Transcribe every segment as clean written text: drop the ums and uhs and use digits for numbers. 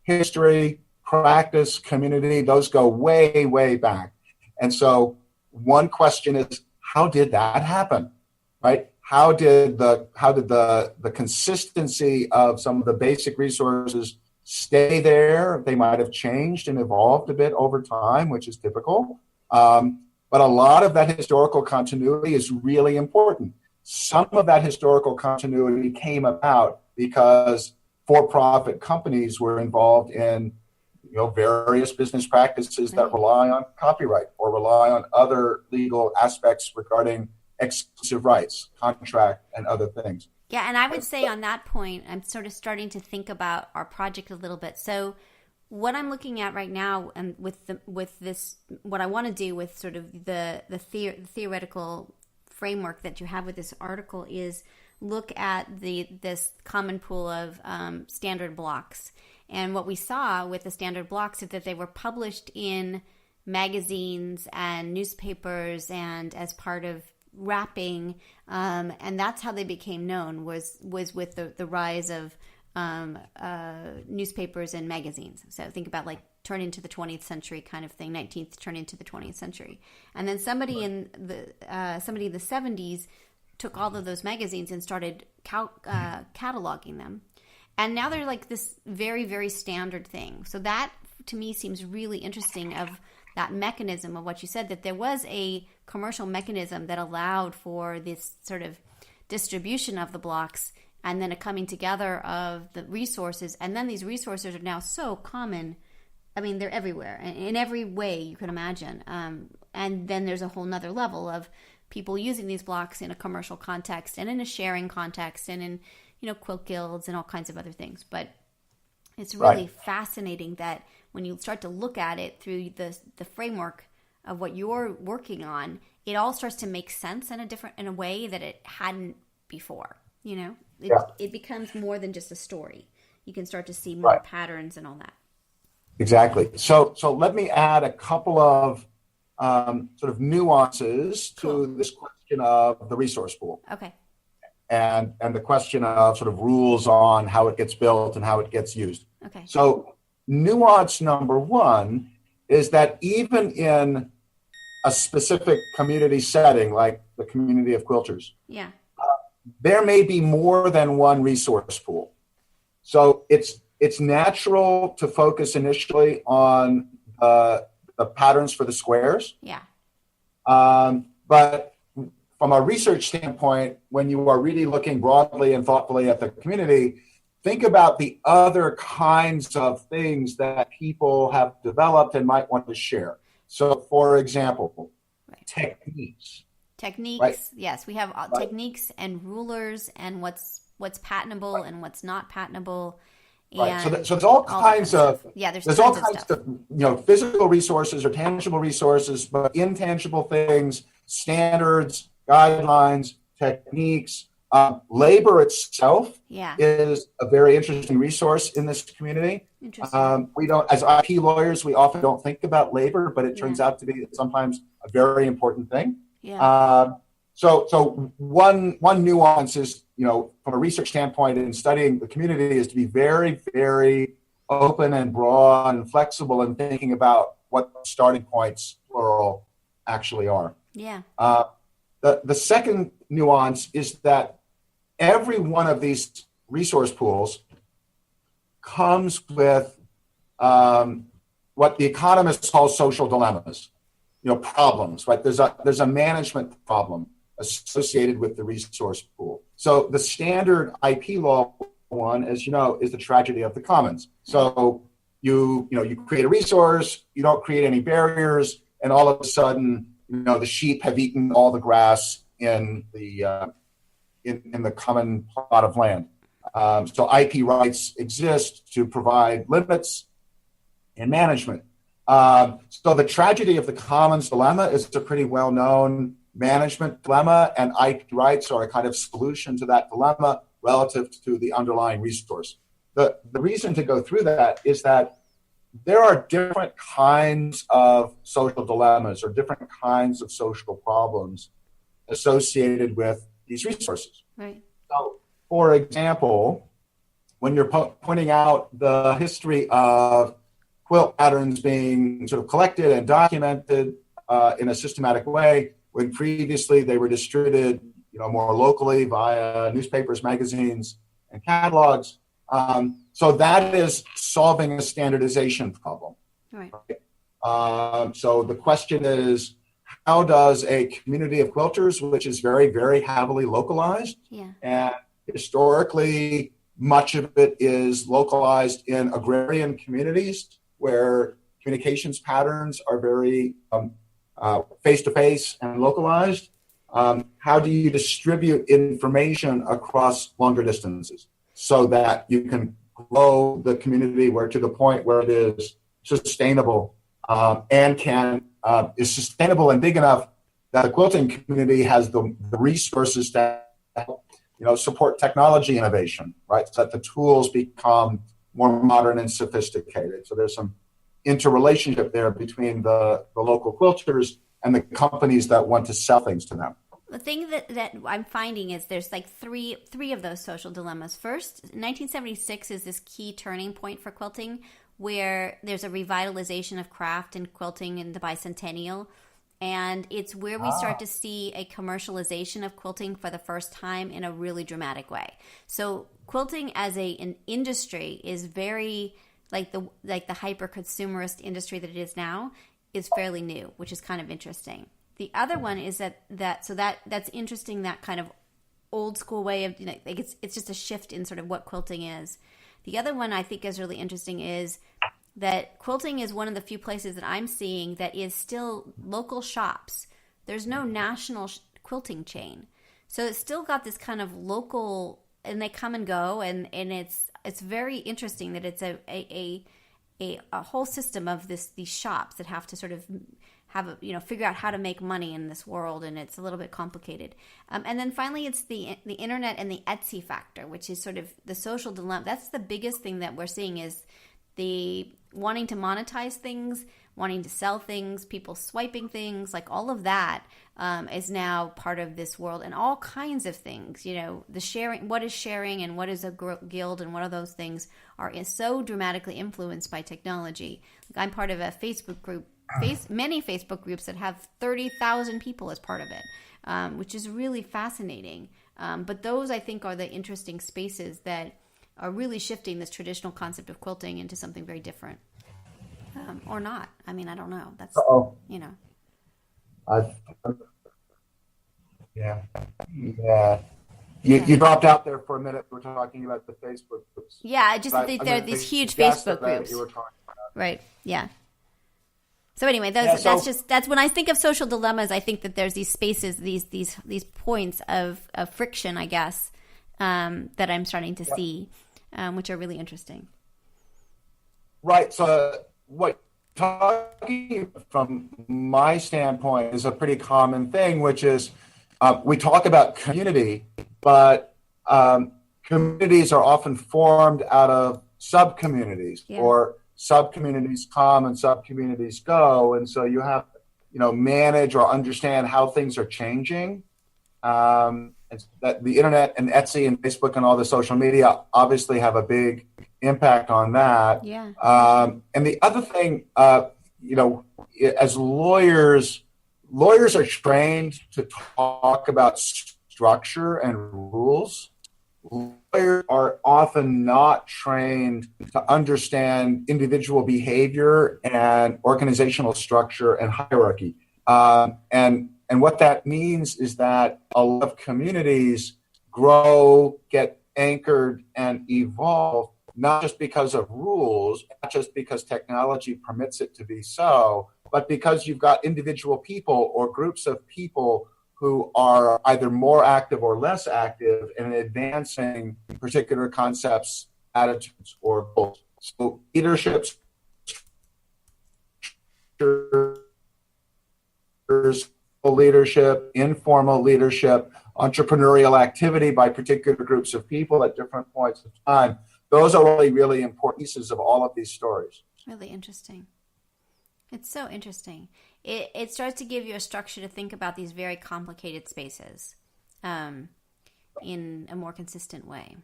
history, practice, community, those go way, way back. And so one question is, how did that happen, right? How did the consistency of some of the basic resources stay there? They might have changed and evolved a bit over time, which is typical. But a lot of that historical continuity is really important. Some of that historical continuity came about because for-profit companies were involved in various business practices that rely on copyright or rely on other legal aspects regarding exclusive rights, contract, and other things. Yeah, and I would say on that point, I'm sort of starting to think about our project a little bit. So what I'm looking at right now, and with this, what I want to do with sort of the theoretical framework that you have with this article is look at this common pool of standard blocks. And what we saw with the standard blocks is that they were published in magazines and newspapers and as part of wrapping, and that's how they became known was with the rise of newspapers and magazines. So think about like turn into the 20th century kind of thing, 19th turn into the 20th century. And then somebody in the 70s took all of those magazines and started cataloging them. And now they're like this very, very standard thing. So that to me seems really interesting of that mechanism of what you said, that there was a commercial mechanism that allowed for this sort of distribution of the blocks and then a coming together of the resources. And then these resources are now so common. I mean, they're everywhere in every way you can imagine. And then there's a whole nother level of people using these blocks in a commercial context and in a sharing context and in, quilt guilds and all kinds of other things. But it's really fascinating that when you start to look at it through the framework of what you're working on, it all starts to make sense in a way that it hadn't before. It becomes more than just a story. You can start to see more patterns and all that. Exactly. So let me add a couple of sort of nuances to this question of the resource pool. Okay. And the question of sort of rules on how it gets built and how it gets used. Okay. So nuance number one is that even in a specific community setting, like the community of quilters, there may be more than one resource pool. So it's natural to focus initially on the patterns for the squares. Yeah. But from a research standpoint, when you are really looking broadly and thoughtfully at the community, think about the other kinds of things that people have developed and might want to share. So, for example, techniques. Yes, we have techniques and rulers and what's patentable and what's not patentable. And so there's all kinds of there's all kinds of physical resources or tangible resources, but intangible things, standards, guidelines, techniques. Labor itself is a very interesting resource in this community. We don't, as IP lawyers, we often don't think about labor, but it turns out to be sometimes a very important thing. So one nuance is, from a research standpoint in studying the community is to be very, very open and broad and flexible in thinking about what starting points, plural, actually are. Yeah. The second nuance is that every one of these resource pools comes with what the economists call social dilemmas, problems, right? There's a management problem associated with the resource pool. So the standard IP law one, as you know, is the tragedy of the commons. So you create a resource, you don't create any barriers, and all of a sudden, the sheep have eaten all the grass in the common plot of land. So IP rights exist to provide limits in management. So the tragedy of the commons dilemma is a pretty well-known management dilemma, and IP rights are a kind of solution to that dilemma relative to the underlying resource. The reason to go through that is that there are different kinds of social dilemmas or different kinds of social problems associated with these resources. Right. So, for example, when you're pointing out the history of quilt patterns being sort of collected and documented in a systematic way, when previously they were distributed, more locally via newspapers, magazines, and catalogs. So that is solving a standardization problem. Right. So the question is, how does a community of quilters, which is very, very heavily localized, and historically much of it is localized in agrarian communities where communications patterns are very face-to-face and localized, how do you distribute information across longer distances so that you can grow the community to the point where it is sustainable and is sustainable and big enough that the quilting community has the resources to help, support technology innovation, right? So that the tools become more modern and sophisticated. So there's some interrelationship there between the local quilters and the companies that want to sell things to them. The thing that I'm finding is there's like three of those social dilemmas. First, 1976 is this key turning point for quilting, where there's a revitalization of craft and quilting in the bicentennial. And it's where we start to see a commercialization of quilting for the first time in a really dramatic way. So quilting as an industry is very like the hyper consumerist industry that it is now is fairly new, which is kind of interesting. The other one is that's interesting, that kind of old school way of, it's just a shift in sort of what quilting is. The other one I think is really interesting is that quilting is one of the few places that I'm seeing that is still local shops. There's no national quilting chain. So it's still got this kind of local, and they come and go, and it's very interesting that it's a whole system of these shops that have to sort of have figure out how to make money in this world, and it's a little bit complicated. And then finally, it's the internet and the Etsy factor, which is sort of the social dilemma. That's the biggest thing that we're seeing is the wanting to monetize things, wanting to sell things, people swiping things, like all of that is now part of this world, and all kinds of things. The sharing, what is sharing, and what is a guild, and what are those things are so dramatically influenced by technology. Like I'm part of a Facebook group. Many Facebook groups that have 30,000 people as part of it, which is really fascinating. But those, I think, are the interesting spaces that are really shifting this traditional concept of quilting into something very different. Or not. I mean, I don't know. That's, Yeah. You dropped out there for a minute. We're talking about the Facebook groups. Yeah, there are these huge Facebook groups. You were talking about. Right. Yeah. So anyway, that's when I think of social dilemmas. I think that there's these spaces, these points of friction, I guess, that I'm starting to see, which are really interesting. Right. So what talking from my standpoint is a pretty common thing, which is we talk about community, but communities are often formed out of sub-communities or sub-communities come and sub-communities go. And so you have to, manage or understand how things are changing. And that the internet and Etsy and Facebook and all the social media obviously have a big impact on that. Yeah. And the other thing, as lawyers are trained to talk about structure and rules. Lawyers are often not trained to understand individual behavior and organizational structure and hierarchy. And what that means is that a lot of communities grow, get anchored, and evolve, not just because of rules, not just because technology permits it to be so, but because you've got individual people or groups of people who are either more active or less active in advancing particular concepts, attitudes, or goals. So leadership, informal leadership, entrepreneurial activity by particular groups of people at different points of time. Those are really, really important pieces of all of these stories. Really interesting. It's so interesting. It starts to give you a structure to think about these very complicated spaces in a more consistent way.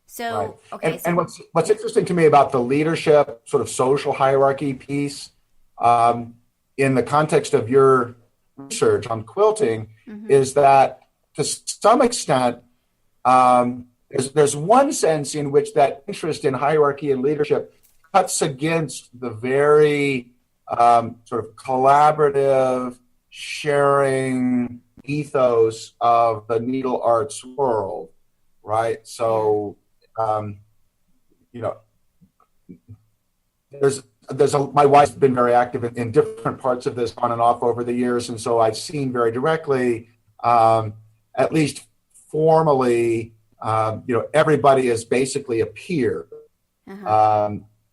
So, Right. okay. And what's interesting to me about the leadership sort of social hierarchy piece, in the context of your research on quilting, is that to some extent, there's one sense in which that interest in hierarchy and leadership cuts against the very sort of collaborative, sharing ethos of the needle arts world, right? So, you know, my wife's been very active in different parts of this on and off over the years, and so I've seen very directly, at least formally, everybody is basically a peer.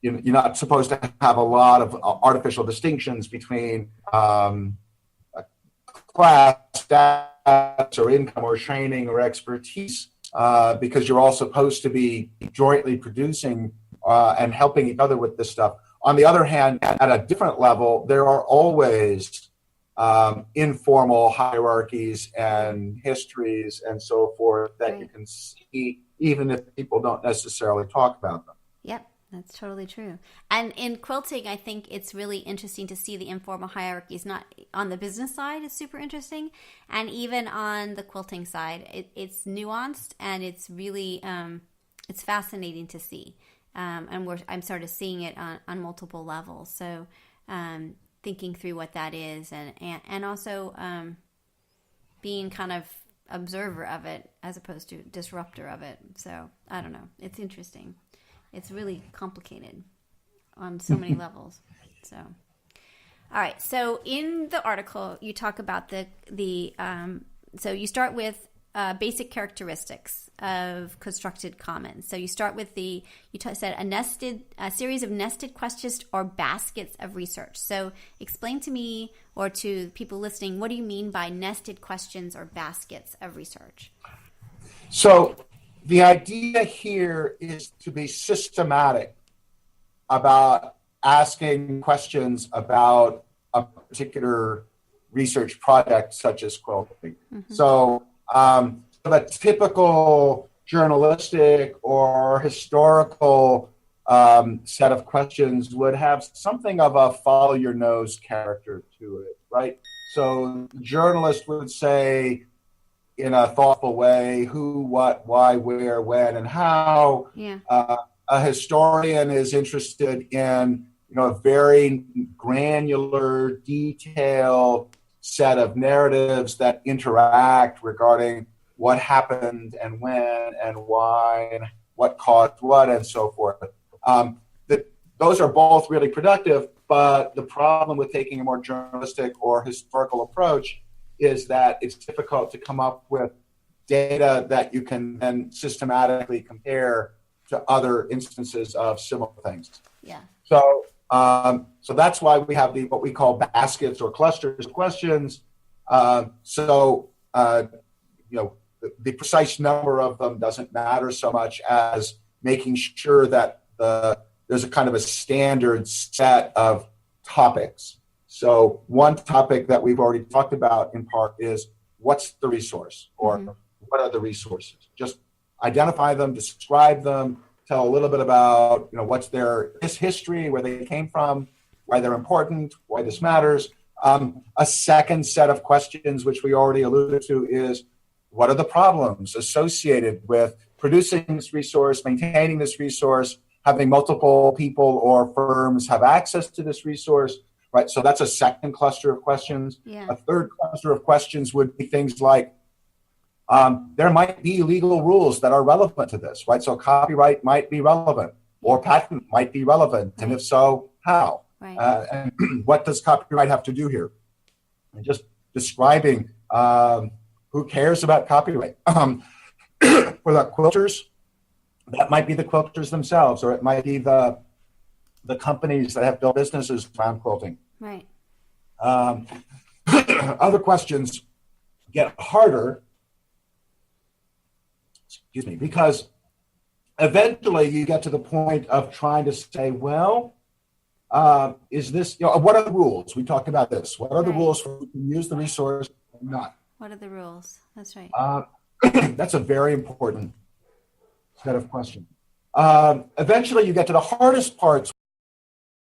You're not supposed to have a lot of artificial distinctions between class, status, or income, or training, or expertise, because you're all supposed to be jointly producing and helping each other with this stuff. On the other hand, at a different level, there are always informal hierarchies and histories and so forth that you can see, even if people don't necessarily talk about them. Yep, that's totally true. And in quilting, I think it's really interesting to see the informal hierarchies, not on the business side, it's super interesting. And even on the quilting side, it's nuanced, and it's really, it's fascinating to see. And I'm sort of seeing it on multiple levels. So thinking through what that is, and also being kind of observer of it as opposed to disruptor of it. So I don't know. It's interesting. It's really complicated on so many levels. So, all right. So in the article, you talk about so you start with basic characteristics of constructed commons. So you start with said a series of nested questions or baskets of research. So explain to me, or to people listening, what do you mean by nested questions or baskets of research? So the idea here is to be systematic about asking questions about a particular research project, such as quilting. So the typical journalistic or historical set of questions would have something of a follow your nose character to it, right? So the journalist would say, in a thoughtful way, who, what, why, where, when, and how. Yeah. A historian is interested in a very granular, detailed set of narratives that interact regarding what happened and when and why and what caused what and so forth. Those are both really productive, but the problem with taking a more journalistic or historical approach is that it's difficult to come up with data that you can then systematically compare to other instances of similar things. Yeah. So that's why we have what we call baskets or clusters of questions. The precise number of them doesn't matter so much as making sure that there's a kind of a standard set of topics. So one topic that we've already talked about in part is, what's the resource, or what are the resources? Just identify them, describe them, tell a little bit about what's their history, where they came from, why they're important, why this matters. A second set of questions, which we already alluded to, is, what are the problems associated with producing this resource, maintaining this resource, having multiple people or firms have access to this resource, right? So that's a second cluster of questions. Yeah. A third cluster of questions would be things like, there might be legal rules that are relevant to this, right? So copyright might be relevant, or patent might be relevant, and if so, how? Right. And what does copyright have to do here? And just describing who cares about copyright. For the quilters, that might be the quilters themselves, or it might be the companies that have built businesses around quilting. Right. Other questions get harder, because eventually you get to the point of trying to say, well, is this, what are the rules? We talked about this. What are the rules for use the resource or not? What are the rules? That's right. That's a very important set of questions. Eventually, you get to the hardest parts,